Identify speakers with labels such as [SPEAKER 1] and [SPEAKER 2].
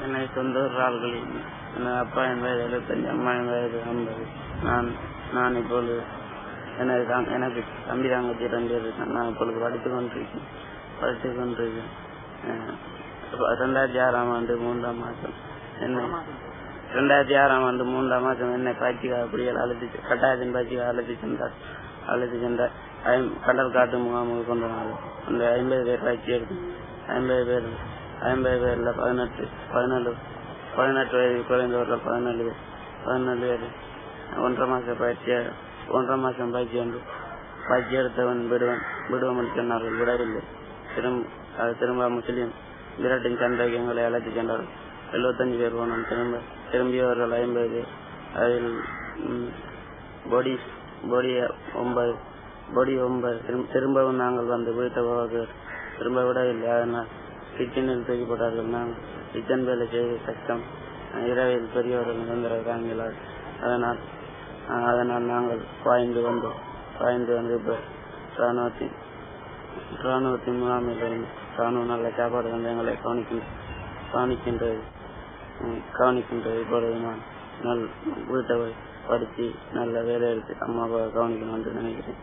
[SPEAKER 1] என்னை சொந்த ஆள்களில் எனது அப்பா என் வயது 75, அம்மா என் வயது 50. நான் இப்பொழுது எனக்கு தம்பி தங்கச்சி 2 பேர் இருக்கேன். நான் இப்பொழுது படித்துக் கொண்டிருக்கேன். 2006ஆம் ஆண்டு 3ஆம் மாதம் என்னை பயிற்சிக்காக அப்படியே கட்டாயத்தின் பயிற்சிக்காக அழைத்து சென்றார். கடல் காட்டு முகாமுக்கு கொண்டு நாள் அந்த 50 பேர் பயிற்சி எடுக்கும். 50 பேர்ல 18 வயது குறைந்தவர்கள் 17 பேர் 1.5 மாசம் பயிற்சி எடுத்தவன் விடுவோம் என்று சொன்னார்கள். விடவில்லை. திரும்ப முஸ்லிம் விராட்டின் சண்டைக்கு எங்களை அழைத்து சென்றார்கள். 75 பேர் போனோம். திரும்பியவர்கள் 50 பேர். அதில் பொடி 9. திரும்பவும் நாங்கள் வந்து வீட்டை போவது திரும்ப விடவில்லை. அதனால் கிச்சனில் தூக்கி போட்டார்கள். நாங்கள் கிச்சன் வேலை செய்து கஷ்டம். இரவில் பெரியவர்கள் நிரந்தர தாங்கினார். அதனால் நாங்கள் பாய்ந்து வந்தோம். இப்போ ராணுவத்தின் முகாமில் இருந்து ராணுவம் நல்ல சாப்பாடு வந்து எங்களை கவனிக்கின்றது. இப்பொழுது நான் வீட்டை படித்து நல்ல வேலை எடுத்து அம்மாவை கவனிக்கணும் என்று நினைக்கிறேன்.